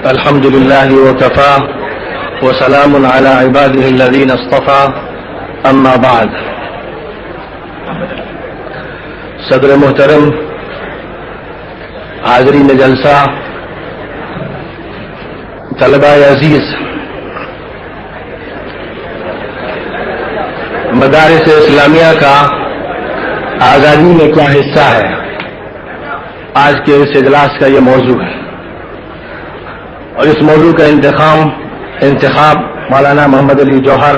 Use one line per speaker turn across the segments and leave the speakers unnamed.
الحمد لله وكفى وسلام على عباده الذين اصطفى اما بعد. صدر محترم، حاضرین جلسہ، طلبہ عزیز، مدارس اسلامیہ کا آزادی میں کیا حصہ ہے، آج کے اس اجلاس کا یہ موضوع ہے، اور اس موضوع کا انتخاب مولانا محمد علی جوہر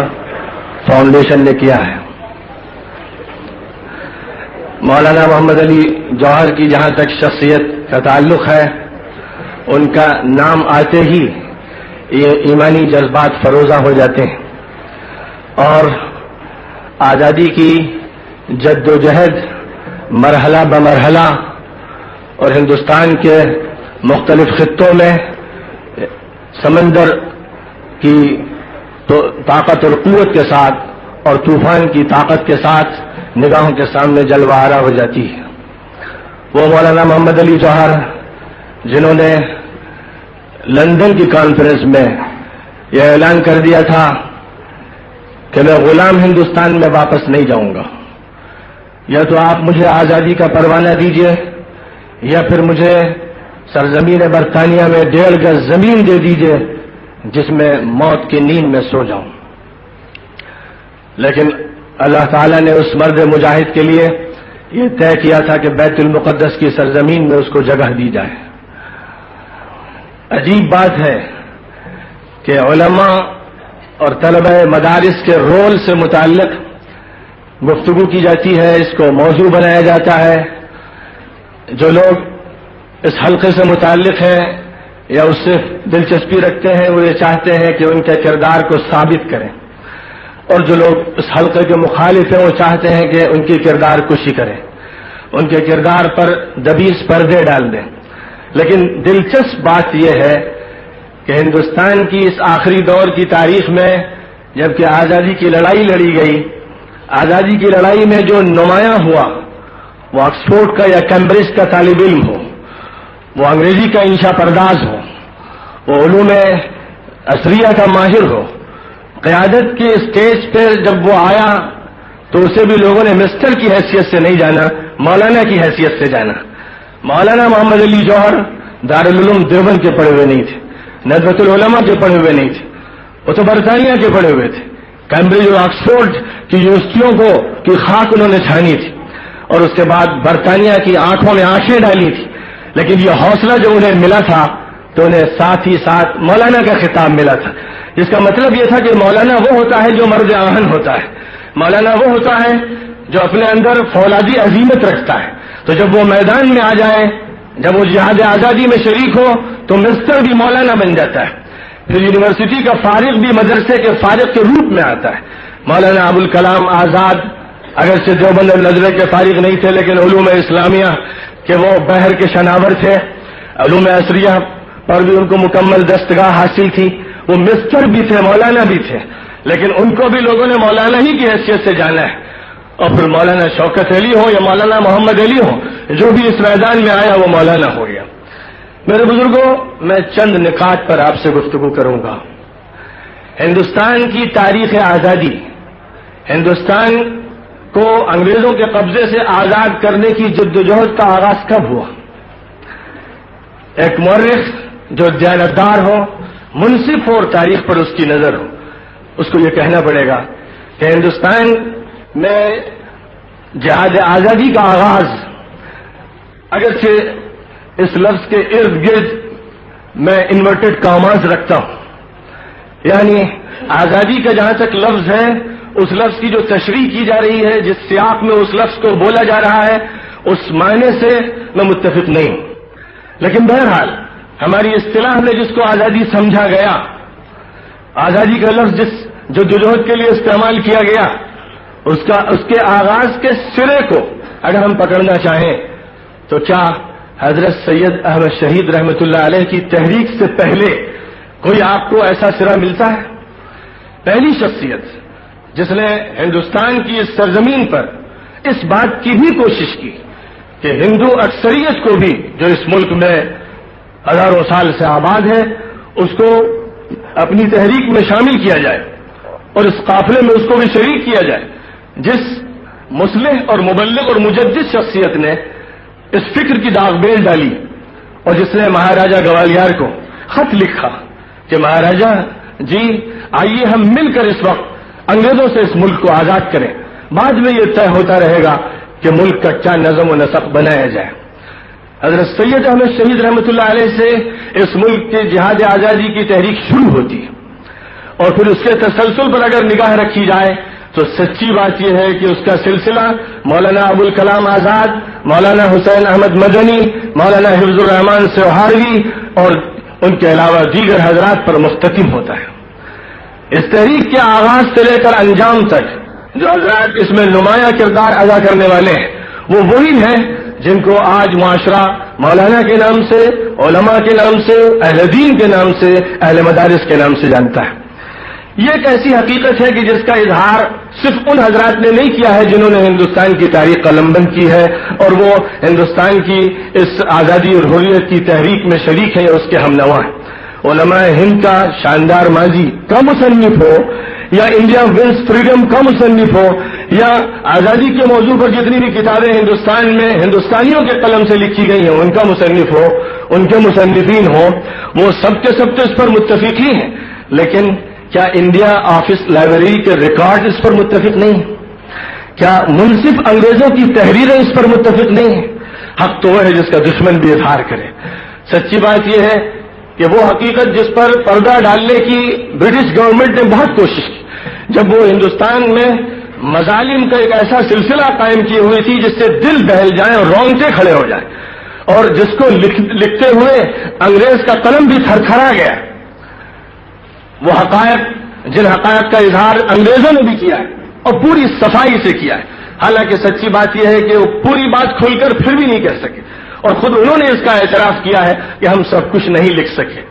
فاؤنڈیشن نے کیا ہے. مولانا محمد علی جوہر کی جہاں تک شخصیت کا تعلق ہے، ان کا نام آتے ہی یہ ایمانی جذبات فروزہ ہو جاتے ہیں، اور آزادی کی جد و جہد مرحلہ بمرحلہ اور ہندوستان کے مختلف خطوں میں سمندر کی طاقت اور قوت کے ساتھ اور طوفان کی طاقت کے ساتھ نگاہوں کے سامنے جلوہ آرا ہو جاتی ہے. وہ مولانا محمد علی جوہر جنہوں نے لندن کی کانفرنس میں یہ اعلان کر دیا تھا کہ میں غلام ہندوستان میں واپس نہیں جاؤں گا، یا تو آپ مجھے آزادی کا پروانہ دیجئے یا پھر مجھے سرزمین برطانیہ میں 1.5 گز زمین دے دیجئے جس میں موت کی نیند میں سو جاؤں. لیکن اللہ تعالیٰ نے اس مرد مجاہد کے لیے یہ طے کیا تھا کہ بیت المقدس کی سرزمین میں اس کو جگہ دی جائے. عجیب بات ہے کہ علماء اور طلبہ مدارس کے رول سے متعلق گفتگو کی جاتی ہے، اس کو موضوع بنایا جاتا ہے. جو لوگ اس حلقے سے متعلق ہیں یا اس سے دلچسپی رکھتے ہیں، وہ یہ چاہتے ہیں کہ ان کے کردار کو ثابت کریں، اور جو لوگ اس حلقے کے مخالف ہیں وہ چاہتے ہیں کہ ان کی کردار کشی کریں، ان کے کردار پر دبیس پردے ڈال دیں. لیکن دلچسپ بات یہ ہے کہ ہندوستان کی اس آخری دور کی تاریخ میں جبکہ آزادی کی لڑائی لڑی گئی، آزادی کی لڑائی میں جو نمایاں ہوا وہ آکسفورڈ کا یا کیمبرج کا طالب علم ہو، وہ انگریزی کا انشا پرداز ہو، وہ علوم عصریہ کا ماہر ہو، قیادت کے اسٹیج پہ جب وہ آیا تو اسے بھی لوگوں نے مسٹر کی حیثیت سے نہیں جانا، مولانا کی حیثیت سے جانا. مولانا محمد علی جوہر دارالعلوم دیوبند کے پڑھے ہوئے نہیں تھے، ندوۃ العلماء کے پڑھے ہوئے نہیں تھے، وہ تو برطانیہ کے پڑھے ہوئے تھے. کیمبرج اور آکسفورڈ کی یونیورسٹیوں کی خاک انہوں نے چھانی تھی، اور اس کے بعد برطانیہ کی آنکھوں میں آنکھیں ڈالی تھی. لیکن یہ حوصلہ جو انہیں ملا تھا تو انہیں ساتھ ہی ساتھ مولانا کا خطاب ملا تھا، جس کا مطلب یہ تھا کہ مولانا وہ ہوتا ہے جو مرد آہن ہوتا ہے، مولانا وہ ہوتا ہے جو اپنے اندر فولادی عزیمت رکھتا ہے. تو جب وہ میدان میں آ جائے، جب وہ جہاد آزادی میں شریک ہو تو مسٹر بھی مولانا بن جاتا ہے. پھر یونیورسٹی کا فارغ بھی مدرسے کے فارغ کے روپ میں آتا ہے. مولانا ابوالکلام آزاد اگرچہ دیوبند اور نجوے کے فارغ نہیں تھے، لیکن علوم اسلامیہ کہ وہ بحر کے شناور تھے، علوم عصریہ پر بھی ان کو مکمل دستگاہ حاصل تھی. وہ مسٹر بھی تھے، مولانا بھی تھے، لیکن ان کو بھی لوگوں نے مولانا ہی کی حیثیت سے جانا ہے. اور پھر مولانا شوکت علی ہو یا مولانا محمد علی ہو، جو بھی اس میدان میں آیا وہ مولانا ہو گیا. میرے بزرگوں، میں چند نکات پر آپ سے گفتگو کروں گا. ہندوستان کی تاریخ آزادی، ہندوستان کو انگریزوں کے قبضے سے آزاد کرنے کی جدوجہد کا آغاز کب ہوا؟ ایک مورخ جو دیانتدار ہو، منصف ہو اور تاریخ پر اس کی نظر ہو، اس کو یہ کہنا پڑے گا کہ ہندوستان میں جہاد آزادی کا آغاز، اگرچہ اس لفظ کے ارد گرد میں انورٹڈ کاماز رکھتا ہوں، یعنی آزادی کا جہاں تک لفظ ہے، اس لفظ کی جو تشریح کی جا رہی ہے، جس سیاق میں اس لفظ کو بولا جا رہا ہے، اس معنی سے میں متفق نہیں ہوں. لیکن بہرحال ہماری اصطلاح میں جس کو آزادی سمجھا گیا، آزادی کا لفظ جس جدوجہد کے لیے استعمال کیا گیا، اس کے آغاز کے سرے کو اگر ہم پکڑنا چاہیں تو کیا حضرت سید احمد شہید رحمۃ اللہ علیہ کی تحریک سے پہلے کوئی آپ کو ایسا سرا ملتا ہے؟ پہلی شخصیت جس نے ہندوستان کی اس سرزمین پر اس بات کی بھی کوشش کی کہ ہندو اکثریت کو بھی جو اس ملک میں ہزاروں سال سے آباد ہے اس کو اپنی تحریک میں شامل کیا جائے اور اس قافلے میں اس کو بھی شریک کیا جائے جس مصلح اور مبلغ اور مجدد شخصیت نے اس فکر کی داغ بیل ڈالی اور جس نے مہاراجا گوالیار کو خط لکھا کہ مہاراجا جی آئیے ہم مل کر اس وقت انگریزوں سے اس ملک کو آزاد کریں، بعد میں یہ طے ہوتا رہے گا کہ ملک کا کیا نظم و نسق بنایا جائے۔ حضرت سید احمد شہید رحمۃ اللہ علیہ سے اس ملک کے جہاد آزادی کی تحریک شروع ہوتی ہے، اور پھر اس کے تسلسل پر اگر نگاہ رکھی جائے تو سچی بات یہ ہے کہ اس کا سلسلہ مولانا ابوالکلام آزاد، مولانا حسین احمد مدنی، مولانا حفظ الرحمان سوہاروی اور ان کے علاوہ دیگر حضرات پر مختتم ہوتا ہے۔ اس تحریک کے آغاز سے لے کر انجام تک جو حضرات اس میں نمایاں کردار ادا کرنے والے ہیں وہ وہی ہیں جن کو آج معاشرہ مولانا کے نام سے، علماء کے نام سے، اہل دین کے نام سے، اہل مدارس کے نام سے جانتا ہے۔ یہ ایک ایسی حقیقت ہے کہ جس کا اظہار صرف ان حضرات نے نہیں کیا ہے جنہوں نے ہندوستان کی تاریخ قلم بند کی ہے اور وہ ہندوستان کی اس آزادی اور حریت کی تحریک میں شریک ہیں یا اس کے ہم نوا ہیں۔ علماء ہند کا شاندار ماضی کا مصنف ہو یا انڈیا ونس فریڈم کا مصنف ہو یا آزادی کے موضوع پر جتنی بھی کتابیں ہندوستان میں ہندوستانیوں کے قلم سے لکھی گئی ہیں ان کا مصنف ہو، ان کے مصنفین ہوں، وہ سب کے سب تو اس پر متفق ہی ہیں، لیکن کیا انڈیا آفس لائبریری کے ریکارڈ اس پر متفق نہیں ہیں؟ کیا منصف انگریزوں کی تحریریں اس پر متفق نہیں ہیں؟ حق تو وہ ہے جس کا دشمن بھی اظہار کرے۔ سچی بات یہ ہے کہ وہ حقیقت جس پر پردہ ڈالنے کی برٹش گورنمنٹ نے بہت کوشش کی، جب وہ ہندوستان میں مظالم کا ایک ایسا سلسلہ قائم کی ہوئی تھی جس سے دل دہل جائیں اور رونگٹے کھڑے ہو جائیں، اور جس کو لکھتے ہوئے انگریز کا قلم بھی تھرتھرا گیا، وہ حقائق جن حقائق کا اظہار انگریزوں نے بھی کیا ہے اور پوری صفائی سے کیا ہے، حالانکہ سچی بات یہ ہے کہ وہ پوری بات کھل کر پھر بھی نہیں کہہ سکے، اور خود انہوں نے اس کا اعتراف کیا ہے کہ ہم سب کچھ نہیں لکھ سکے۔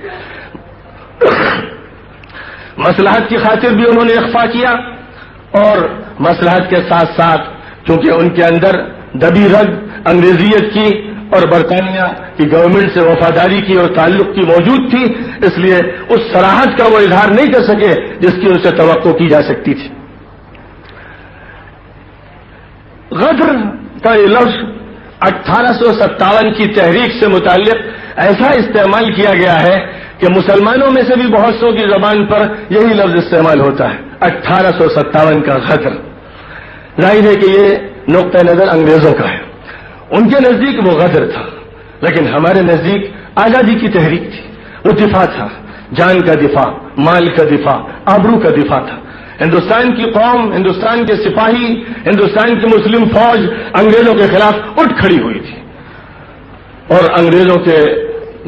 مصلحت کی خاطر بھی انہوں نے اخفا کیا، اور مصلحت کے ساتھ ساتھ چونکہ ان کے اندر دبی رگ انگریزیت کی اور برطانیہ کی گورنمنٹ سے وفاداری کی اور تعلق کی موجود تھی، اس لیے اس صراحت کا وہ اظہار نہیں کر سکے جس کی ان سے توقع کی جا سکتی تھی۔ غدر کا یہ لفظ 1857 کی تحریک سے متعلق ایسا استعمال کیا گیا ہے کہ مسلمانوں میں سے بھی بہت سو کی زبان پر یہی لفظ استعمال ہوتا ہے، 1857 کا غدر۔ ظاہر ہے کہ یہ نقطہ نظر انگریزوں کا ہے، ان کے نزدیک وہ غدر تھا، لیکن ہمارے نزدیک آزادی کی تحریک تھی، وہ دفاع تھا، جان کا دفاع، مال کا دفاع، آبرو کا دفاع تھا۔ ہندوستان کی قوم، ہندوستان کے سپاہی، ہندوستان کی مسلم فوج انگریزوں کے خلاف اٹھ کھڑی ہوئی تھی اور انگریزوں کے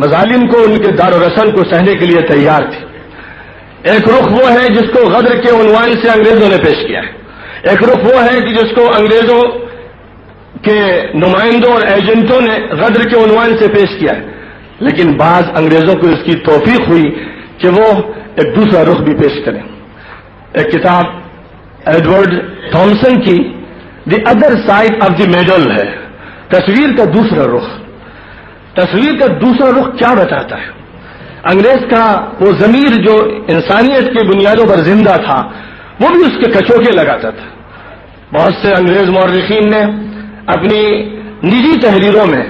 مظالم کو، ان کے دار و رسن کو سہنے کے لیے تیار تھی۔ ایک رخ وہ ہے جس کو غدر کے عنوان سے انگریزوں نے پیش کیا ہے، ایک رخ وہ ہے کہ جس کو انگریزوں کے نمائندوں اور ایجنٹوں نے غدر کے عنوان سے پیش کیا ہے، لیکن بعض انگریزوں کو اس کی توفیق ہوئی کہ وہ ایک دوسرا رخ بھی پیش کریں۔ ایک کتاب ایڈورڈ تھامسن کی the other side of the medal ہے، تصویر کا دوسرا رخ۔ تصویر کا دوسرا رخ کیا بتاتا ہے؟ انگریز کا وہ ضمیر جو انسانیت کی بنیادوں پر زندہ تھا وہ بھی اس کے کچوکے لگاتا تھا۔ بہت سے انگریز مورخین نے اپنی نجی تحریروں میں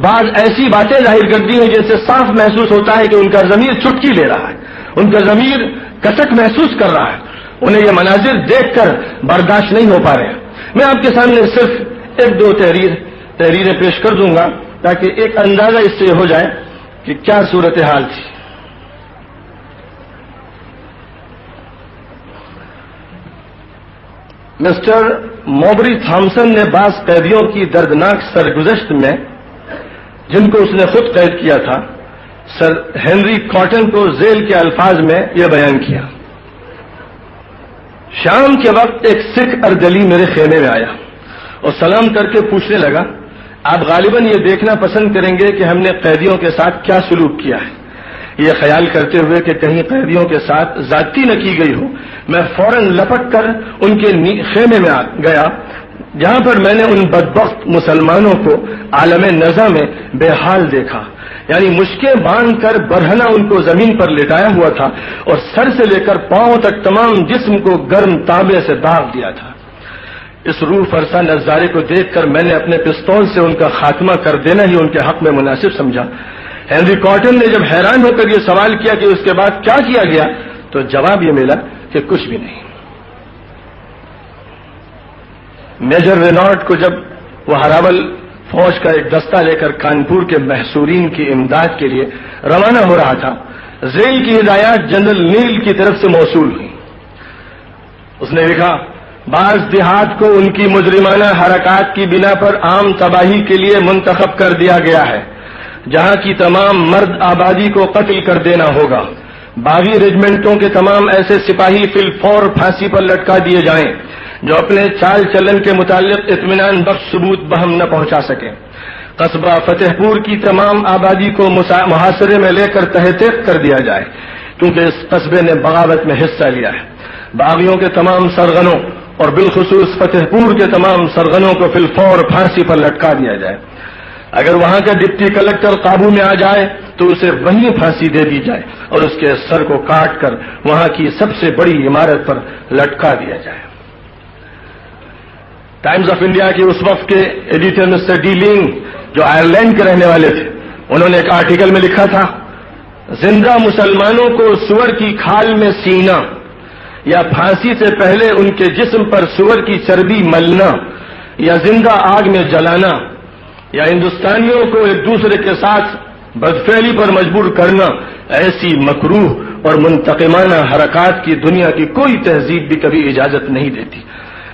بعض ایسی باتیں ظاہر کر دی ہیں جن سے صاف محسوس ہوتا ہے کہ ان کا ضمیر چٹکی لے رہا ہے، ان کا ضمیر کچک محسوس کر رہا ہے، انہیں یہ مناظر دیکھ کر برداشت نہیں ہو پا رہے ہیں۔ میں آپ کے سامنے صرف ایک دو تحریریں پیش کر دوں گا تاکہ ایک اندازہ اس سے ہو جائے کہ کیا صورتحال تھی۔ مسٹر موبری تھامسن نے بعض قیدیوں کی دردناک سرگزشت میں، جن کو اس نے خود قید کیا تھا، سر ہنری کاٹن کو ذیل کے الفاظ میں یہ بیان کیا: شام کے وقت ایک سکھ اردلی میرے خیمے میں آیا اور سلام کر کے پوچھنے لگا، آپ غالباً یہ دیکھنا پسند کریں گے کہ ہم نے قیدیوں کے ساتھ کیا سلوک کیا ہے۔ یہ خیال کرتے ہوئے کہ کہیں قیدیوں کے ساتھ زیادتی نہ کی گئی ہو، میں فوراً لپک کر ان کے خیمے میں گیا جہاں پر میں نے ان بدبخت مسلمانوں کو عالم نزا میں بے حال دیکھا۔ یعنی مشکیں باندھ کر برہنہ ان کو زمین پر لٹایا ہوا تھا اور سر سے لے کر پاؤں تک تمام جسم کو گرم تانبے سے داغ دیا تھا۔ اس روح فرسا نظارے کو دیکھ کر میں نے اپنے پستول سے ان کا خاتمہ کر دینا ہی ان کے حق میں مناسب سمجھا۔ ہینری کاٹن نے جب حیران ہو کر یہ سوال کیا کہ اس کے بعد کیا کیا گیا، تو جواب یہ ملا کہ کچھ بھی نہیں۔ میجر رینارڈ کو جب وہ ہراول فوج کا ایک دستہ لے کر کانپور کے محصورین کی امداد کے لیے روانہ ہو رہا تھا، ذیل کی ہدایات جنرل نیل کی طرف سے موصول ہوئی۔ اس نے لکھا، بعض دیہات کو ان کی مجرمانہ حرکات کی بنا پر عام تباہی کے لیے منتخب کر دیا گیا ہے، جہاں کی تمام مرد آبادی کو قتل کر دینا ہوگا۔ باغی ریجمنٹوں کے تمام ایسے سپاہی فی الفور پھانسی پر لٹکا دیے جائیں جو اپنے چال چلن کے متعلق اطمینان بخش ثبوت بہم نہ پہنچا سکیں۔ قصبہ فتح پور کی تمام آبادی کو محاصرے میں لے کر تحقیق کر دیا جائے، کیونکہ اس قصبے نے بغاوت میں حصہ لیا ہے۔ باغیوں کے تمام سرغنوں اور بالخصوص فتح پور کے تمام سرغنوں کو فی الفور پھانسی پر لٹکا دیا جائے۔ اگر وہاں کا ڈپٹی کلکٹر قابو میں آ جائے تو اسے وہیں پھانسی دے دی جائے اور اس کے سر کو کاٹ کر وہاں کی سب سے بڑی عمارت پر لٹکا دیا جائے۔ ٹائمز آف انڈیا کے اس وقت کے ایڈیٹر مسٹر ڈی لینگ، جو آئرلینڈ کے رہنے والے تھے، انہوں نے ایک آرٹیکل میں لکھا تھا، زندہ مسلمانوں کو سور کی کھال میں سینا یا پھانسی سے پہلے ان کے جسم پر سور کی چربی ملنا یا زندہ آگ میں جلانا یا ہندوستانیوں کو ایک دوسرے کے ساتھ بدفعلی پر مجبور کرنا، ایسی مکروہ اور منتقمانہ حرکات کی دنیا کی کوئی تہذیب بھی کبھی اجازت نہیں دیتی۔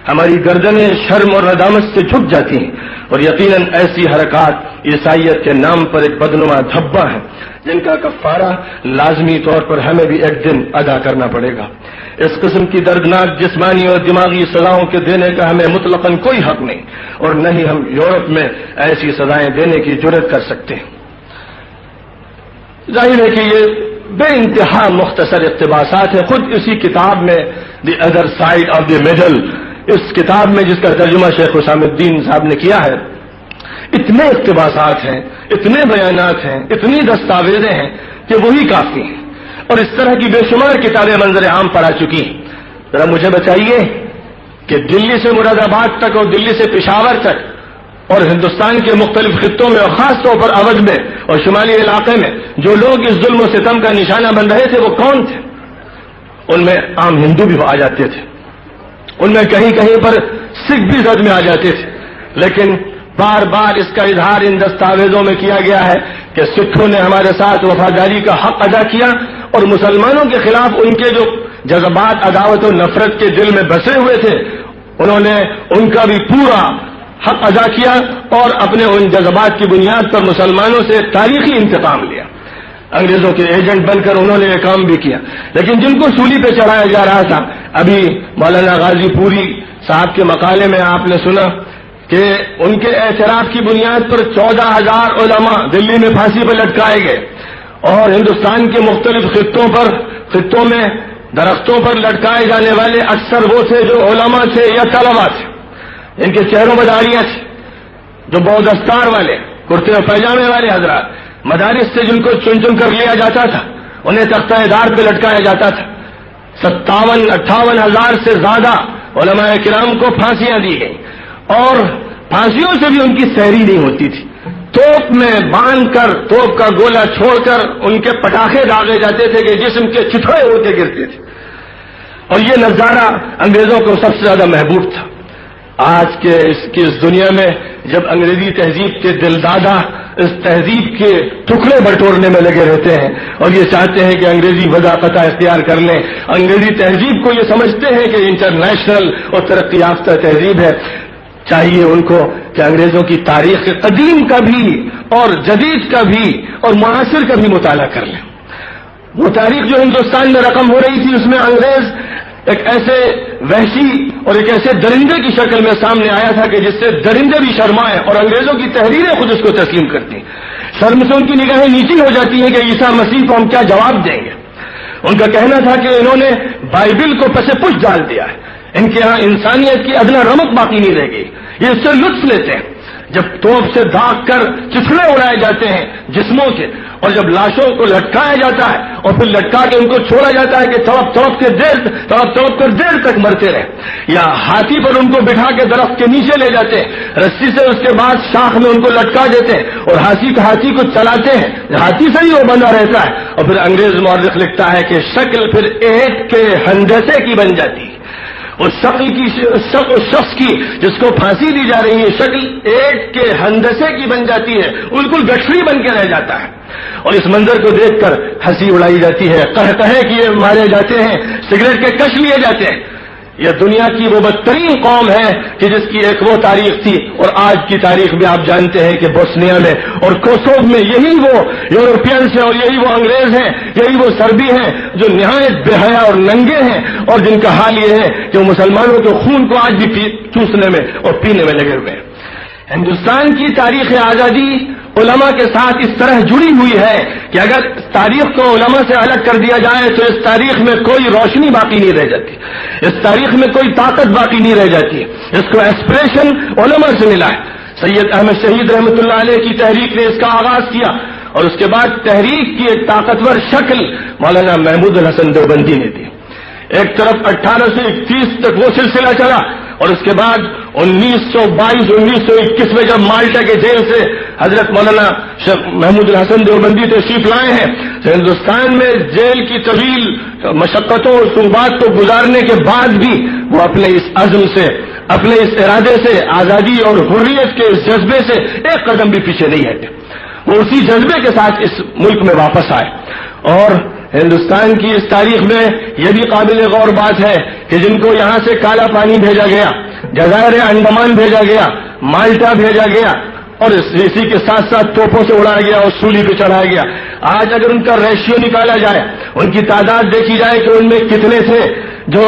ہماری گردنیں شرم اور ندامت سے جھک جاتی ہیں، اور یقیناً ایسی حرکات عیسائیت کے نام پر ایک بدنما دھبا ہے جن کا کفارہ لازمی طور پر ہمیں بھی ایک دن ادا کرنا پڑے گا۔ اس قسم کی دردناک جسمانی اور دماغی سزاؤں کے دینے کا ہمیں مطلقاً کوئی حق نہیں، اور نہ ہی ہم یورپ میں ایسی سزائیں دینے کی جرات کر سکتے ہیں۔ ظاہر ہے کہ یہ بے انتہا مختصر اقتباسات ہیں۔ خود اسی کتاب میں the other side of the medal, اس کتاب میں جس کا ترجمہ شیخ حسام الدین صاحب نے کیا ہے، اتنے اقتباسات ہیں، اتنے بیانات ہیں، اتنی دستاویزیں ہیں کہ وہی کافی ہیں، اور اس طرح کی بے شمار کتابیں منظر عام پر آ چکی ہیں۔ ذرا مجھے بتائیے کہ دلی سے مراد آباد تک اور دلی سے پشاور تک اور ہندوستان کے مختلف خطوں میں اور خاص طور پر اودھ میں اور شمالی علاقے میں جو لوگ اس ظلم و ستم کا نشانہ بن رہے تھے وہ کون تھے؟ ان میں عام ہندو بھی آ جاتے تھے، ان میں کہیں کہیں پر سکھ بھی زد میں آ جاتے تھے، لیکن بار بار اس کا اظہار ان دستاویزوں میں کیا گیا ہے کہ سکھوں نے ہمارے ساتھ وفاداری کا حق ادا کیا، اور مسلمانوں کے خلاف ان کے جو جذبات عداوت و نفرت کے دل میں بسے ہوئے تھے انہوں نے ان کا بھی پورا حق ادا کیا اور اپنے ان جذبات کی بنیاد پر مسلمانوں سے تاریخی انتقام لیا۔ انگریزوں کے ایجنٹ بن کر انہوں نے یہ کام بھی کیا، لیکن جن کو سولی پہ چڑھایا جا رہا تھا، ابھی مولانا غازی پوری صاحب کے مقالے میں آپ نے سنا کہ ان کے اعتراف کی بنیاد پر 14,000 علماء دلی میں پھانسی پر لٹکائے گئے، اور ہندوستان کے مختلف خطوں میں درختوں پر لٹکائے جانے والے اکثر وہ تھے جو علماء تھے یا طلباء تھے، ان کے چہروں میں داڑیاں تھیں، جو بودستار والے کرتے و پیجامے والے حضرات، مدارس سے جن کو چن چن کر لیا جاتا تھا انہیں تختہ دار پہ لٹکایا جاتا تھا۔ 57-58 ہزار سے زیادہ علماء کرام کو پھانسیاں دی گئیں، اور پھانسیوں سے بھی ان کی سحری نہیں ہوتی تھی، توپ میں باندھ کر توپ کا گولہ چھوڑ کر ان کے پٹاخے داغے جاتے تھے کہ جسم کے چتھڑے ہوتے گرتے تھے، اور یہ نظارہ انگریزوں کو سب سے زیادہ محبوب تھا۔ آج کے اس دنیا میں جب انگریزی تہذیب کے دلدادہ اس تہذیب کے ٹکڑے بٹورنے میں لگے رہتے ہیں اور یہ چاہتے ہیں کہ انگریزی وضاقتہ اختیار کر لیں، انگریزی تہذیب کو یہ سمجھتے ہیں کہ انٹرنیشنل اور ترقی یافتہ تہذیب ہے، چاہیے ان کو کہ انگریزوں کی تاریخ قدیم کا بھی اور جدید کا بھی اور معاصر کا بھی مطالعہ کر لیں۔ وہ تاریخ جو ہندوستان میں رقم ہو رہی تھی اس میں انگریز ایک ایسے وحشی اور ایک ایسے درندے کی شکل میں سامنے آیا تھا کہ جس سے درندے بھی شرمائے اور انگریزوں کی تحریریں خود اس کو تسلیم کرتی ہیں۔ شرم سے ان کی نگاہیں نیچی ہو جاتی ہیں کہ عیسیٰ مسیح کو ہم کیا جواب دیں گے۔ ان کا کہنا تھا کہ انہوں نے بائبل کو پس پش ڈال دیا ہے، ان کے ہاں انسانیت کی ادنا رمق باقی نہیں رہ گئی، یہ اس سے لطف لیتے ہیں۔ جب توپ سے داغ کر چتھڑے اڑائے جاتے ہیں جسموں کے، اور جب لاشوں کو لٹکایا جاتا ہے اور پھر لٹکا کے ان کو چھوڑا جاتا ہے کہ تڑپ تڑپ کر دیر تک مرتے رہے، یا ہاتھی پر ان کو بٹھا کے درخت کے نیچے لے جاتے ہیں رسی سے، اس کے بعد شاخ میں ان کو لٹکا دیتے ہیں اور ہاتھی کو چلاتے ہیں، ہاتھی سے ہی وہ بندہ رہتا ہے، اور پھر انگریز مورخ لکھتا ہے کہ شکل پھر اینٹ کے ہندسے کی بن جاتی ہے، اس شخص کی جس کو پھانسی دی جا رہی ہے شکل اینٹ کے ہندسے کی بن جاتی ہے، بالکل گٹھڑی بن کے رہ جاتا ہے، اور اس منظر کو دیکھ کر ہنسی اڑائی جاتی ہے، قہقہے کیے مارے جاتے ہیں، سگریٹ کے کش لیے جاتے ہیں۔ یہ دنیا کی وہ بدترین قوم ہے کہ جس کی ایک وہ تاریخ تھی، اور آج کی تاریخ میں آپ جانتے ہیں کہ بوسنیا میں اور کوسوو میں یہی وہ یورپینس ہیں اور یہی وہ انگریز ہیں، یہی وہ سربی ہیں جو نہایت بے حیا اور ننگے ہیں، اور جن کا حال یہ ہے کہ وہ مسلمانوں کے خون کو آج بھی چوسنے میں اور پینے میں لگے ہوئے ہیں۔ ہندوستان کی تاریخ آزادی علماء کے ساتھ اس طرح جڑی ہوئی ہے کہ اگر تاریخ کو علماء سے الگ کر دیا جائے تو اس تاریخ میں کوئی روشنی باقی نہیں رہ جاتی، اس تاریخ میں کوئی طاقت باقی نہیں رہ جاتی۔ اس کو ایسپریشن علماء سے ملا ہے۔ سید احمد شہید رحمۃ اللہ علیہ کی تحریک نے اس کا آغاز کیا، اور اس کے بعد تحریک کی ایک طاقتور شکل مولانا محمود الحسن دیوبندی نے دی۔ ایک طرف 1831 تک وہ سلسلہ چلا، اور اس کے بعد 1921 میں جب مالٹا کے جیل سے حضرت مولانا محمود الحسن دیوبندی تشریف لائے ہیں تو ہندوستان میں جیل کی طویل مشقتوں اور صعوبات کو گزارنے کے بعد بھی وہ اپنے اس عزم سے، اپنے اس ارادے سے، آزادی اور حریت کے اس جذبے سے ایک قدم بھی پیچھے نہیں ہٹے۔ وہ اسی جذبے کے ساتھ اس ملک میں واپس آئے، اور ہندوستان کی اس تاریخ میں یہ بھی قابل غور بات ہے کہ جن کو یہاں سے کالا پانی بھیجا گیا، جزائر انڈمان بھیجا گیا، مالٹا بھیجا گیا، اور اسی کے ساتھ ساتھ توپوں سے اڑایا گیا اور سولی پہ چڑھایا گیا، آج اگر ان کا ریشیو نکالا جائے، ان کی تعداد دیکھی جائے کہ ان میں کتنے تھے جو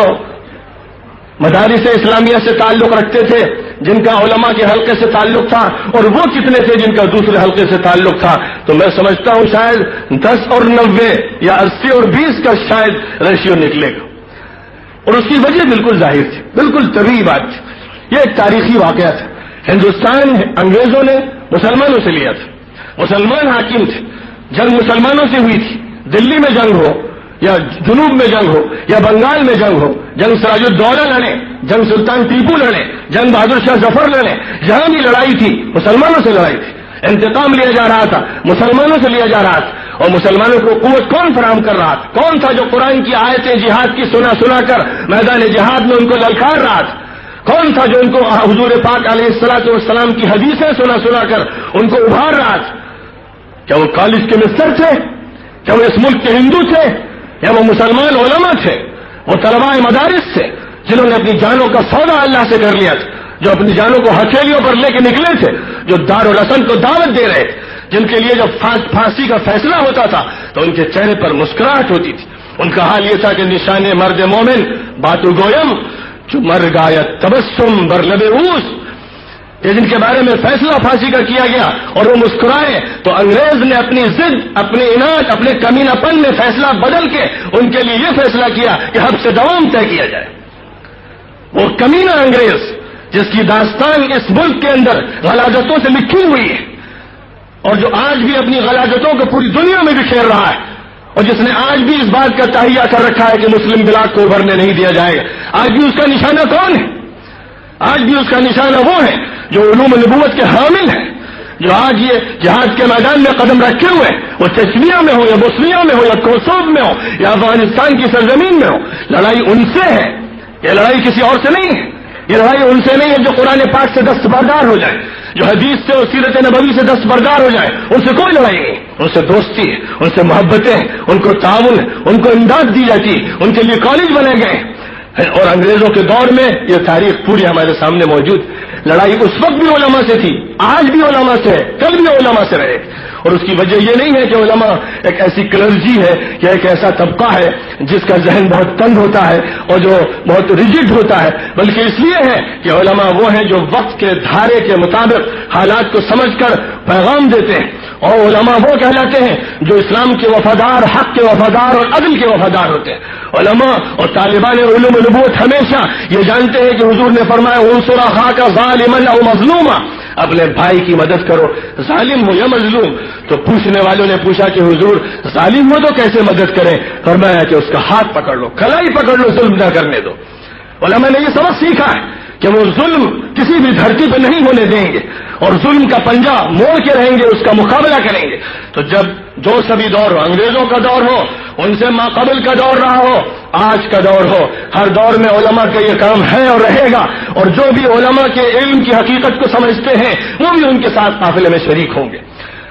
مدارس اسلامیہ سے تعلق رکھتے تھے، جن کا علماء کے حلقے سے تعلق تھا، اور وہ کتنے تھے جن کا دوسرے حلقے سے تعلق تھا، تو میں سمجھتا ہوں شاید 10 اور 90 یا 80 اور 20 کا شاید ریشیو نکلے گا، اور اس کی وجہ بالکل ظاہر تھی، بالکل طبیعی بات تھی۔ یہ ایک تاریخی واقعہ تھا۔ ہندوستان انگریزوں نے مسلمانوں سے لیا تھا، مسلمان حاکم تھے، جنگ مسلمانوں سے ہوئی تھی، دلی میں جنگ ہو یا جنوب میں جنگ ہو یا بنگال میں جنگ ہو، جنگ سراج الدولہ لڑے، جنگ سلطان ٹیپو لڑے، جنگ بہادر شاہ ظفر لڑے، جہاں بھی لڑائی تھی مسلمانوں سے لڑائی تھی، انتقام لیا جا رہا تھا، مسلمانوں سے لیا جا رہا تھا، اور مسلمانوں کو قوت کون فراہم کر رہا تھا؟ کون تھا جو قرآن کی آیتیں جہاد کی سنا کر میدان جہاد میں ان کو للکار رہا تھا؟ کون تھا جو ان کو حضور پاک علیہ الصلوۃ والسلام کی حدیثیں سنا کر ان کو ابھار رہا تھا؟ کیا وہ کالج کے مستر تھے؟ کیا وہ اس ملک کے ہندو تھے؟ یا وہ مسلمان علماء تھے؟ وہ طلباء مدارس تھے جنہوں نے اپنی جانوں کا سودا اللہ سے کر لیا تھا، جو اپنی جانوں کو ہتھیلیوں پر لے کے نکلے تھے، جو دارالحسن کو دعوت دے رہے تھے، جن کے لیے جب پھانسی کا فیصلہ ہوتا تھا تو ان کے چہرے پر مسکراہٹ ہوتی تھی۔ ان کا حال یہ تھا کہ نشان مرد مومن باتو گویم جو مر گایت تبسم بر لب اوس، کہ جن کے بارے میں فیصلہ پھانسی کا کیا گیا اور وہ مسکرائے، تو انگریز نے اپنی ضد، اپنے اناٹ، اپنے کمینہ پن میں فیصلہ بدل کے ان کے لیے یہ فیصلہ کیا کہ حبس دوام طے کیا جائے۔ وہ کمینہ انگریز جس کی داستان اس ملک کے اندر غلاظتوں سے لکھی ہوئی ہے، اور جو آج بھی اپنی غلاظتوں کو پوری دنیا میں بکھیر رہا ہے، اور جس نے آج بھی اس بات کا تہیہ کر رکھا ہے کہ مسلم بلاد کو ابھرنے نہیں دیا جائے گا، آج بھی اس کا نشانہ کون ہے؟ آج بھی اس کا نشانہ وہ ہے جو علوم نبوت کے حامل ہیں، جو آج یہ جہاد کے میدان میں قدم رکھے ہوئے، وہ چچنیا میں ہو یا بوسنیا میں ہو یا کوسوو میں ہو یا افغانستان کی سرزمین میں ہو۔ لڑائی ان سے ہے، یہ لڑائی کسی اور سے نہیں ہے، یہ لڑائی ان سے نہیں ہے جو قرآن پاک سے دستبردار ہو جائے، جو حدیث سے اور سیرت نبوی سے دستبردار ہو جائے، ان سے کوئی لڑائی نہیں، ان سے دوستی ہے، ان سے محبتیں ہیں، ان کو تعاون ہے، ان کو امداد دی جاتی ہے، ان کے لیے کالج بنے گئے، اور انگریزوں کے دور میں یہ تاریخ پوری ہمارے سامنے موجود۔ لڑائی اس وقت بھی علماء سے تھی، آج بھی علماء سے ہے، کل بھی علماء سے رہے، اور اس کی وجہ یہ نہیں ہے کہ علماء ایک ایسی کلرجی ہے یا ایک ایسا طبقہ ہے جس کا ذہن بہت تنگ ہوتا ہے اور جو بہت ریجڈ ہوتا ہے، بلکہ اس لیے ہے کہ علماء وہ ہیں جو وقت کے دھارے کے مطابق حالات کو سمجھ کر پیغام دیتے ہیں، اور علماء وہ کہلاتے ہیں جو اسلام کے وفادار، حق کے وفادار اور عدل کے وفادار ہوتے ہیں۔ علماء اور طالبان علوم نبوت ہمیشہ یہ جانتے ہیں کہ حضور نے فرمایا انصر اخاک ظالما او مظلوما، اپنے بھائی کی مدد کرو، ظالم ہو یا مظلوم۔ تو پوچھنے والوں نے پوچھا کہ حضور ظالم ہو تو کیسے مدد کریں؟ فرمایا کہ اس کا ہاتھ پکڑ لو، کلائی پکڑ لو، ظلم نہ کرنے دو۔ علماء نے یہ سبق سیکھا ہے کہ وہ ظلم کسی بھی دھرتی پہ نہیں ہونے دیں گے، اور ظلم کا پنجہ موڑ کے رہیں گے، اس کا مقابلہ کریں گے۔ تو جب جو سبھی دور ہو، انگریزوں کا دور ہو، ان سے ما قبل کا دور رہا ہو، آج کا دور ہو، ہر دور میں علماء کا یہ کام ہے اور رہے گا، اور جو بھی علماء کے علم کی حقیقت کو سمجھتے ہیں وہ بھی ان کے ساتھ قافلے میں شریک ہوں گے۔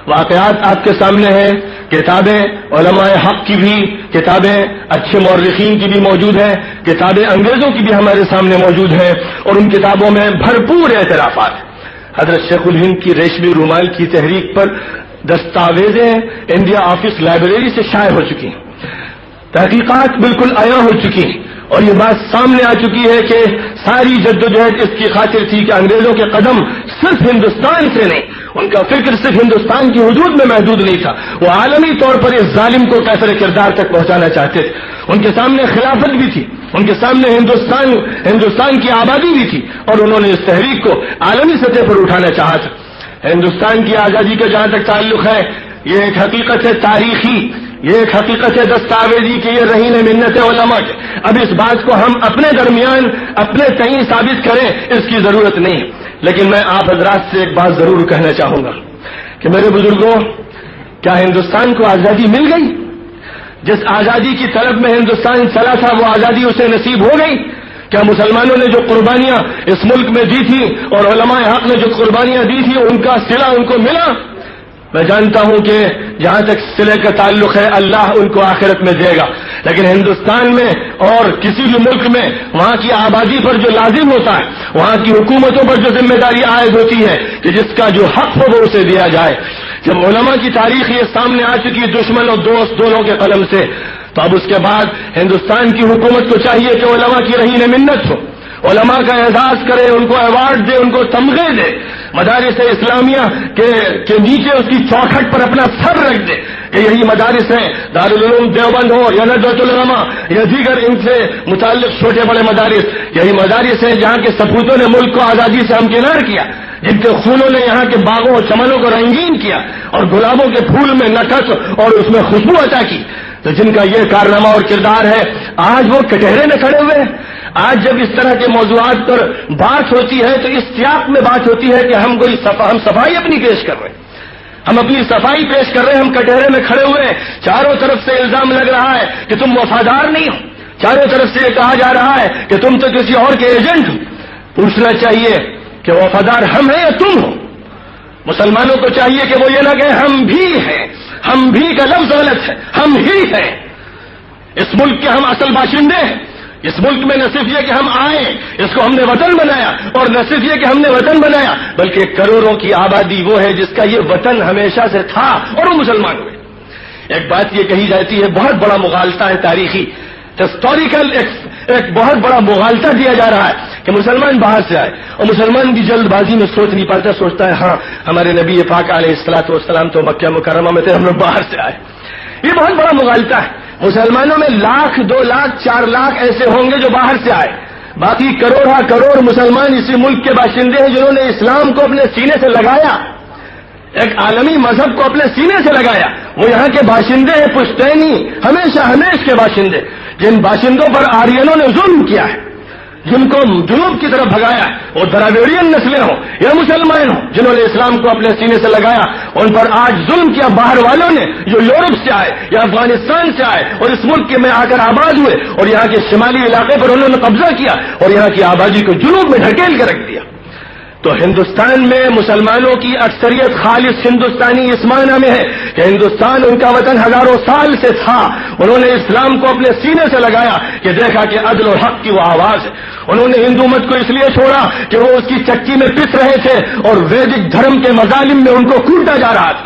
واقعات آپ کے سامنے ہیں، کتابیں علماء حق کی بھی، کتابیں اچھے مورخین کی بھی موجود ہیں، کتابیں انگریزوں کی بھی ہمارے سامنے موجود ہیں، اور ان کتابوں میں بھرپور اعترافات ہیں۔ حضرت شیخ الہند کی ریشمی رومال کی تحریک پر دستاویزیں انڈیا آفس لائبریری سے شائع ہو چکی ہیں، تحقیقات بالکل عیاں ہو چکی ہیں، اور یہ بات سامنے آ چکی ہے کہ ساری جدوجہد اس کی خاطر تھی کہ انگریزوں کے قدم صرف ہندوستان سے نہیں، ان کا فکر صرف ہندوستان کی حدود میں محدود نہیں تھا، وہ عالمی طور پر اس ظالم کو کیسر کردار تک پہنچانا چاہتے تھے۔ ان کے سامنے خلافت بھی تھی، ان کے سامنے ہندوستان کی آبادی بھی تھی، اور انہوں نے اس تحریک کو عالمی سطح پر اٹھانا چاہا تھا۔ ہندوستان کی آزادی کا جہاں تک تعلق ہے، یہ ایک حقیقت ہے تاریخی، یہ ایک حقیقت ہے دستاویزی کہ یہ رہین منت علماء کے۔ اب اس بات کو ہم اپنے درمیان اپنے تئیں ثابت کریں، اس کی ضرورت نہیں، لیکن میں آپ حضرات سے ایک بات ضرور کہنا چاہوں گا کہ میرے بزرگوں، کیا ہندوستان کو آزادی مل گئی؟ جس آزادی کی طلب میں ہندوستان چلا تھا وہ آزادی اسے نصیب ہو گئی؟ کیا مسلمانوں نے جو قربانیاں اس ملک میں دی تھی اور علماء حق نے جو قربانیاں دی تھی ان کا صلہ ان کو ملا؟ میں جانتا ہوں کہ جہاں تک صلے کا تعلق ہے اللہ ان کو آخرت میں دے گا، لیکن ہندوستان میں اور کسی بھی ملک میں وہاں کی آبادی پر جو لازم ہوتا ہے، وہاں کی حکومتوں پر جو ذمہ داری عائد ہوتی ہے کہ جس کا جو حق ہو وہ اسے دیا جائے۔ جب علماء کی تاریخ یہ سامنے آ چکی دشمن اور دوست دونوں کے قلم سے، تو اب اس کے بعد ہندوستان کی حکومت کو چاہیے کہ علماء کی رہین منت ہو، علماء کا اعزاز کرے، ان کو ایوارڈ دے، ان کو تمغے دے، مدارس اسلامیہ کے نیچے اس کی چوکھٹ پر اپنا سر رکھ دے کہ یہی مدارس ہیں، دارالعلوم دیوبند ہو یا ندوۃ العلماء یا دیگر ان سے متعلق چھوٹے بڑے مدارس، یہی مدارس ہیں جہاں کے سپوتوں نے ملک کو آزادی سے ہمکنار کیا، جن کے خونوں نے یہاں کے باغوں اور چمنوں کو رنگین کیا اور گلابوں کے پھول میں نقش اور اس میں خوشبو عطا کی، تو جن کا یہ کارنامہ اور کردار ہے، آج وہ کٹہرے میں کھڑے ہوئے ہیں۔ آج جب اس طرح کے موضوعات پر بات ہوتی ہے تو اس سیاق میں بات ہوتی ہے کہ ہم صفائی اپنی پیش کر رہے ہیں، ہم اپنی صفائی پیش کر رہے ہیں، ہم کٹہرے میں کھڑے ہوئے ہیں، چاروں طرف سے الزام لگ رہا ہے کہ تم وفادار نہیں ہو، چاروں طرف سے یہ کہا جا رہا ہے کہ تم تو کسی اور کے ایجنٹ ہو۔ پوچھنا چاہیے کہ وفادار ہم ہیں یا تم ہو؟ مسلمانوں کو چاہیے کہ وہ یہ نہ کہیں ہم بھی ہیں، ہم بھی کا لفظ غلط ہے، ہم ہی ہیں، اس ملک کے ہم اصل باشندے ہیں۔ اس ملک میں نہ صرف یہ کہ ہم آئے، اس کو ہم نے وطن بنایا، اور نہ صرف یہ کہ ہم نے وطن بنایا بلکہ کروڑوں کی آبادی وہ ہے جس کا یہ وطن ہمیشہ سے تھا اور وہ مسلمان ہوئے۔ ایک بات یہ کہی جاتی ہے، بہت بڑا مغالطہ ہے تاریخی، ہسٹوریکل، ایک بہت بڑا مغالطہ دیا جا رہا ہے کہ مسلمان باہر سے آئے، اور مسلمان بھی جلد بازی میں سوچ نہیں پاتا، سوچتا ہے ہاں ہمارے نبی پاک علیہ الصلوۃ والسلام تو مکہ مکرمہ میں تھے، ہم لوگ باہر سے آئے۔ یہ بہت بڑا مغالطہ ہے۔ مسلمانوں میں 1,00,000 2 لاکھ 4 لاکھ ایسے ہوں گے جو باہر سے آئے، باقی کروڑ مسلمان اسی ملک کے باشندے ہیں جنہوں نے اسلام کو اپنے سینے سے لگایا، ایک عالمی مذہب کو اپنے سینے سے لگایا، وہ یہاں کے باشندے ہیں، پشتینی ہمیش کے باشندے، جن باشندوں پر آرینوں نے ظلم کیا ہے، جن کو جنوب کی طرف بھگایا ہے، وہ دراویڑین نسلیں ہوں یا مسلمان ہوں جنہوں نے اسلام کو اپنے سینے سے لگایا، ان پر آج ظلم کیا باہر والوں نے جو یورپ سے آئے یا افغانستان سے آئے اور اس ملک میں آ کر آباد ہوئے، اور یہاں کے شمالی علاقے پر انہوں نے قبضہ کیا اور یہاں کی آبادی کو جنوب میں ڈھکیل کے رکھ دیا۔ تو ہندوستان میں مسلمانوں کی اکثریت خالص ہندوستانی اس معنی میں ہے کہ ہندوستان ان کا وطن ہزاروں سال سے تھا، انہوں نے اسلام کو اپنے سینے سے لگایا کہ دیکھا کہ عدل اور حق کی وہ آواز ہے، انہوں نے ہندو مت کو اس لیے چھوڑا کہ وہ اس کی چکی میں پس رہے تھے اور ویدک دھرم کے مظالم میں ان کو کوٹا جا رہا تھا،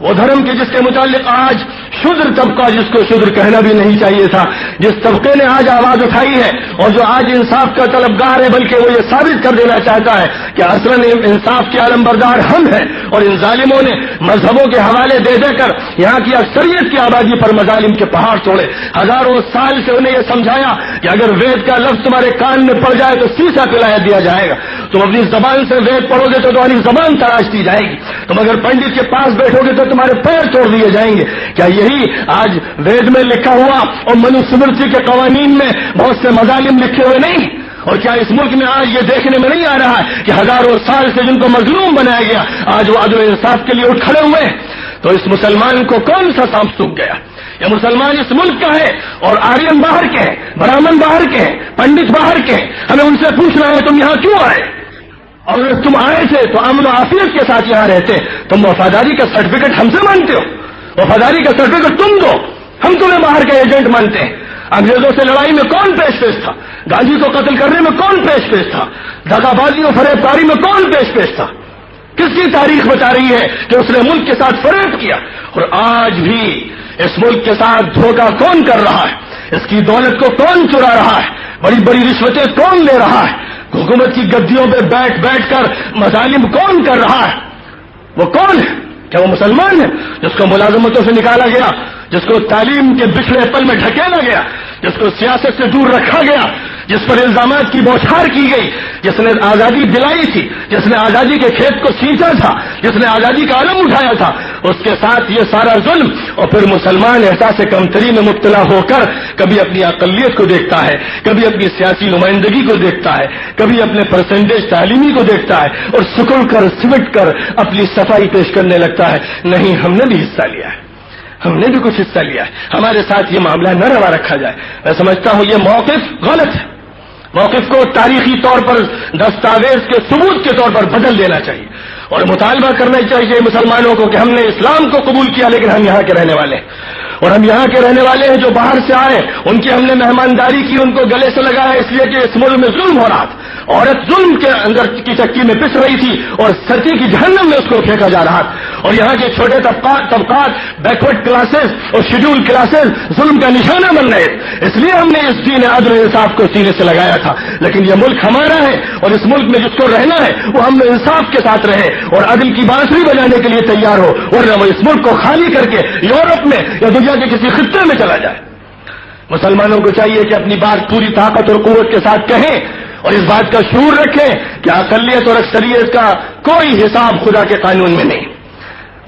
وہ دھرم کے جس کے متعلق آج شودر طبقہ، جس کو شودر کہنا بھی نہیں چاہیے تھا، جس طبقے نے آج آواز اٹھائی ہے اور جو آج انصاف کا طلبگار ہے، بلکہ وہ یہ ثابت کر دینا چاہتا ہے کہ اصلاً انصاف کے علمبردار ہم ہیں، اور ان ظالموں نے مذہبوں کے حوالے دے دے کر یہاں کی اکثریت کی آبادی پر مظالم کے پہاڑ توڑے۔ ہزاروں سال سے انہیں یہ سمجھایا کہ اگر وید کا لفظ تمہارے کان میں پڑ جائے تو سیسا پلایا دیا جائے گا، تم اپنی زبان سے وید پڑھو گے تو تمہاری زبان تراش دی جائے گی، تم اگر پنڈت کے پاس بیٹھو گے تو تمہارے پیر توڑ دیے جائیں گے۔ کیا یہی آج وید میں لکھا ہوا اور منو سمرتی کے قوانین میں بہت سے مظالم لکھے ہوئے نہیں؟ اور کیا اس ملک میں آج یہ دیکھنے میں نہیں آ رہا ہے کہ ہزاروں سال سے جن کو مظلوم بنایا گیا آج وہ عدل و انصاف کے لیے اٹھ کھڑے ہوئے ہیں؟ تو اس مسلمان کو کون سا سانپ سوکھ گیا؟ یہ مسلمان اس ملک کا ہے اور آرین باہر کے ہیں، برہمن باہر کے ہیں، پنڈت باہر کے ہیں۔ ہمیں ان سے پوچھنا ہے تم یہاں کیوں آئے؟ اور اگر تم آئے تھے تو امن و عافیت کے ساتھ یہاں رہتے، تم وفاداری کا سرٹیفکیٹ ہم سے مانگتے ہو؟ وفاداری کا سرٹیفکیٹ تم دو، ہم تمہیں باہر کا ایجنٹ مانتے ہیں۔ انگریزوں سے لڑائی میں کون پیش تھا؟ گاندھی کو قتل کرنے میں کون پیش تھا؟ دغا بازی اور فریب کاری میں کون پیش تھا؟ کس کی تاریخ بتا رہی ہے کہ اس نے ملک کے ساتھ فریب کیا؟ اور آج بھی اس ملک کے ساتھ دھوکہ کون کر رہا ہے؟ اس کی دولت کو کون چرا رہا ہے؟ بڑی بڑی رشوتیں کون لے رہا ہے؟ حکومت کی گدیوں پہ بیٹھ بیٹھ کر مظالم کون کر رہا ہے؟ وہ کون ہے؟ کیا وہ مسلمان ہے جس کو ملازمتوں سے نکالا گیا، جس کو تعلیم کے بچھڑے پل میں ڈھکیلا گیا، جس کو سیاست سے دور رکھا گیا، جس پر الزامات کی بوچھار کی گئی، جس نے آزادی دلائی تھی، جس نے آزادی کے کھیت کو سینچا تھا، جس نے آزادی کا علم اٹھایا تھا، اس کے ساتھ یہ سارا ظلم؟ اور پھر مسلمان احساس کمتری میں مبتلا ہو کر کبھی اپنی اقلیت کو دیکھتا ہے، کبھی اپنی سیاسی نمائندگی کو دیکھتا ہے، کبھی اپنے پرسنٹیج تعلیمی کو دیکھتا ہے اور سکڑ کر سمٹ کر اپنی صفائی پیش کرنے لگتا ہے، نہیں ہم نے بھی حصہ لیا ہے، ہم نے بھی کچھ حصہ لیا ہے، ہمارے ساتھ یہ معاملہ نہ روا رکھا جائے۔ میں سمجھتا ہوں یہ موقف غلط ہے، موقف کو تاریخی طور پر دستاویز کے ثبوت کے طور پر بدل دینا چاہیے اور مطالبہ کرنا چاہیے مسلمانوں کو کہ ہم نے اسلام کو قبول کیا لیکن ہم یہاں کے رہنے والے ہیں، اور ہم یہاں کے رہنے والے ہیں، جو باہر سے آئے ان کی ہم نے مہمانداری کی، ان کو گلے سے لگایا اس لیے کہ اس ملک میں ظلم ہو رہا تھا، عورت ظلم کے اندر کی چکی میں پس رہی تھی اور سردی کی جہنم میں اس کو پھینکا جا رہا تھا، اور یہاں کے چھوٹے طبقات بیکورڈ کلاسز اور شیڈول کلاسز ظلم کا نشانہ بن رہے، اس لیے ہم نے اس دین عدل و انصاف کو سینے سے لگایا تھا۔ لیکن یہ ملک ہمارا ہے اور اس ملک میں جس کو رہنا ہے وہ ہم انصاف کے ساتھ رہے اور عدل کی بانسری بجانے کے لیے تیار ہو، ورنہ وہ اس ملک کو خالی کر کے یورپ میں یا دنیا کے کسی خطے میں چلا جائے۔ مسلمانوں کو چاہیے کہ اپنی بات پوری طاقت اور قوت کے ساتھ کہیں اور اس بات کا شعور رکھیں کہ اقلیت اور اکثریت کا کوئی حساب خدا کے قانون میں نہیں۔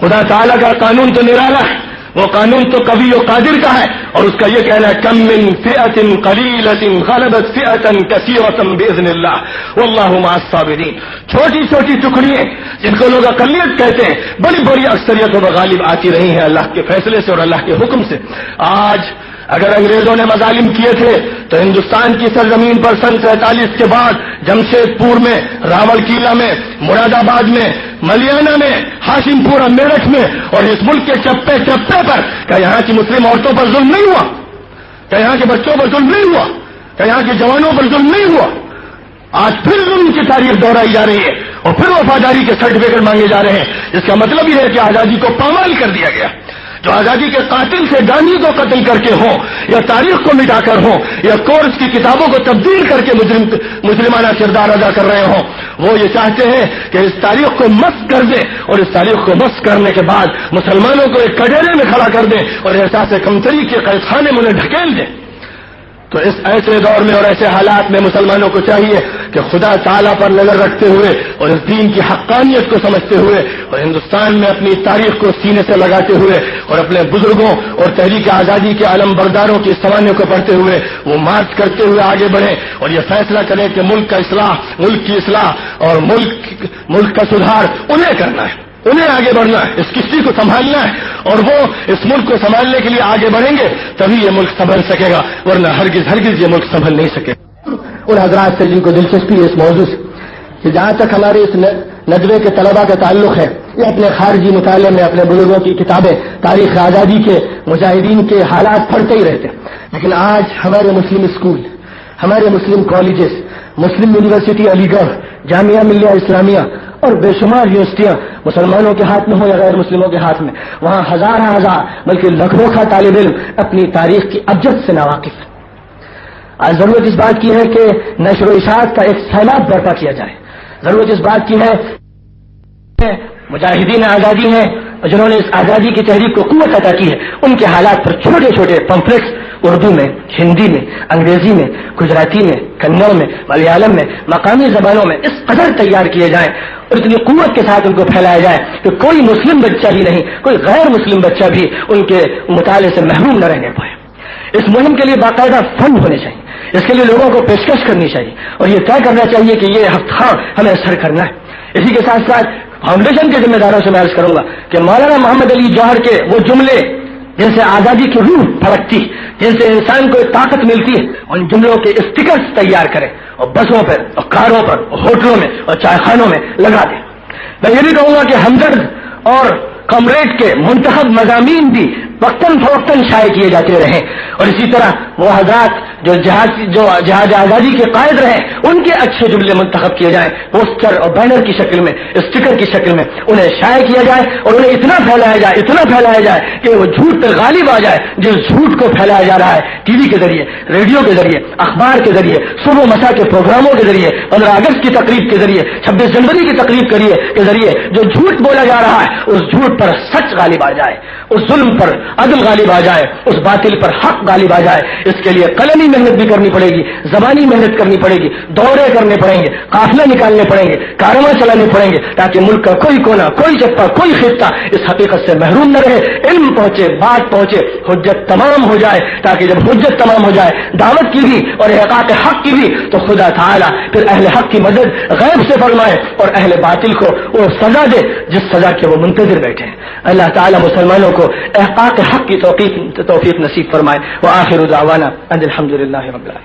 خدا تعالیٰ کا قانون تو نرالا ہے، وہ قانون تو قوی و قادر کا ہے، اور اس کا یہ کہنا ہے کم من فئۃ قلیلۃ غلبت فئۃ کثیرۃ باذن اللہ واللہ مع الصابرین۔ چھوٹی چھوٹی ٹکڑیاں جن کو لوگ اقلیت کہتے ہیں بڑی بڑی اکثریتوں پر غالب آتی رہی ہیں اللہ کے فیصلے سے اور اللہ کے حکم سے۔ آج اگر انگریزوں نے مظالم کیے تھے تو ہندوستان کی سرزمین پر سن 47 کے بعد جمشید پور میں، راول قلعہ میں، مراد آباد میں، ملیانہ میں، ہاشم پورہ، میرٹھ میں اور اس ملک کے چپے چپے پر کیا یہاں کی مسلم عورتوں پر ظلم نہیں ہوا؟ کیا یہاں کے بچوں پر ظلم نہیں ہوا؟ کیا یہاں کے جوانوں پر ظلم نہیں ہوا؟ آج پھر ظلم کی تاریخ دہرائی جا رہی ہے اور پھر وفاداری کے سرٹیفکیٹ مانگے جا رہے ہیں، جس کا مطلب یہ ہے کہ آزادی کو پامال کر دیا گیا۔ جو آزادی کے قاتل سے گاندھی کو قتل کر کے ہوں یا تاریخ کو مٹا کر ہوں یا کورس کی کتابوں کو تبدیل کر کے مجرمانہ کردار ادا کر رہے ہوں، وہ یہ چاہتے ہیں کہ اس تاریخ کو مسخ کر دیں اور اس تاریخ کو مسخ کرنے کے بعد مسلمانوں کو ایک کٹہرے میں کھڑا کر دیں اور احساس کمتری کے قید خانے میں انہیں ڈھکیل دیں۔ تو اس ایسے دور میں اور ایسے حالات میں مسلمانوں کو چاہیے کہ خدا تعالیٰ پر نظر رکھتے ہوئے اور اس دین کی حقانیت کو سمجھتے ہوئے اور ہندوستان میں اپنی تاریخ کو سینے سے لگاتے ہوئے اور اپنے بزرگوں اور تحریک آزادی کے علم برداروں کی سوانحوں کو پڑھتے ہوئے وہ مارچ کرتے ہوئے آگے بڑھیں اور یہ فیصلہ کریں کہ ملک کا اصلاح، ملک کی اصلاح اور ملک کا سدھار انہیں کرنا ہے، انہیں آگے بڑھنا ہے، اس کشتی کو سنبھالنا ہے اور وہ اس ملک کو سنبھالنے کے لیے آگے بڑھیں گے تبھی یہ ملک سنبھل سکے گا، ورنہ ہرگز یہ ملک سنبھل نہیں سکے۔ ان حضرات سے جن کو دلچسپی ہے اس موضوع سے کہ جہاں تک ہمارے اس ندوے کے طلباء کا تعلق ہے، یہ اپنے خارجی مطالعے میں اپنے بزرگوں کی کتابیں تاریخ آزادی کے مجاہدین کے حالات پڑھتے ہی رہتے ہیں، لیکن آج ہمارے مسلم اسکول، ہمارے مسلم کالجز، مسلم یونیورسٹی علی گڑھ، جامعہ ملیہ اسلامیہ اور بے شمار یونیورسٹیاں مسلمانوں کے ہاتھ میں ہوں یا غیر مسلموں کے ہاتھ میں، وہاں ہزار بلکہ لاکھوں کا طالب علم اپنی تاریخ کی ابجد سے ناواقف ہے۔ آج ضرورت اس بات کی ہے کہ نشر و اشاعت کا ایک سیلاب برپا کیا جائے۔ ضرورت اس بات کی ہے مجاہدین آزادی ہیں جنہوں نے اس آزادی کی تحریک کو قوت عطا کی ہے، ان کے حالات پر چھوٹے چھوٹے پمفلیٹس اردو میں، ہندی میں، انگریزی میں، گجراتی میں، کنڑ میں، ملیالم میں، مقامی زبانوں میں اس قدر تیار کیے جائیں اور اتنی قوت کے ساتھ ان کو پھیلایا جائے کہ کوئی مسلم بچہ بھی نہیں، کوئی غیر مسلم بچہ بھی ان کے مطالعے سے محروم نہ رہنے پائے۔ اس مہم کے لیے باقاعدہ فنڈ ہونے چاہیے، اس کے لیے لوگوں کو پیشکش کرنی چاہیے اور یہ طے کرنا چاہیے کہ یہ ہفتہ ہمیں سر کرنا ہے۔ اسی کے ساتھ ساتھ فاؤنڈیشن کے ذمہ داروں سے میں عرض کروں گا کہ مولانا محمد علی جوہر کے وہ جملے جن سے آزادی کی روح پھڑکتی، جن سے انسان کو ایک طاقت ملتی ہے، ان جملوں کے اسٹیکرز تیار کریں اور بسوں پر اور کاروں پر اور ہوٹلوں میں اور چائے خانوں میں لگا دیں۔ میں یہ بھی کہوں گا کہ ہمدرد اور کمریڈ کے منتخب مضامین بھی وقتاً فوقتاً شائع کیے جاتے رہیں، اور اسی طرح وہ حضرات جو جہاد آزادی کے قائد رہے ان کے اچھے جملے منتخب کیے جائیں، پوسٹر اور بینر کی شکل میں، اسٹیکر کی شکل میں انہیں شائع کیا جائے اور انہیں اتنا پھیلایا جائے کہ وہ جھوٹ پر غالب آ جائے۔ جس جھوٹ کو پھیلایا جا رہا ہے ٹی وی کے ذریعے، ریڈیو کے ذریعے، اخبار کے ذریعے، صبح و مساء کے پروگراموں کے ذریعے، 15 اگست کی تقریب کے ذریعے، 26 جنوری کی تقریب کے ذریعے جو جھوٹ بولا جا رہا ہے اس جھوٹ پر سچ غالب آ جائے، اس ظلم پر عدل غالب آ جائے، اس باطل پر حق غالب آ جائے۔ اس کے لیے قلمی محنت بھی کرنی پڑے گی، زبانی محنت کرنی پڑے گی، دورے کرنے پڑیں گے، قافلے نکالنے پڑیں گے، کارواں چلانے پڑیں گے، تاکہ ملک کا کوئی کونا، کوئی چپا، کوئی خطہ اس حقیقت سے محروم نہ رہے۔ علم پہنچے، بات پہنچے، حجت تمام ہو جائے، تاکہ جب حجت تمام ہو جائے دعوت کی بھی اور احقاق حق کی بھی، تو خدا تعالی پھر اہل حق کی مدد غیب سے فرمائے اور اہل باطل کو وہ سزا دے جس سزا کے وہ منتظر بیٹھے ہیں۔ اللہ تعالی مسلمانوں کو احقاق حق کی توفیق نصیب فرمائے۔ وآخر دعوانا ان الحمد للہ رب العالمین۔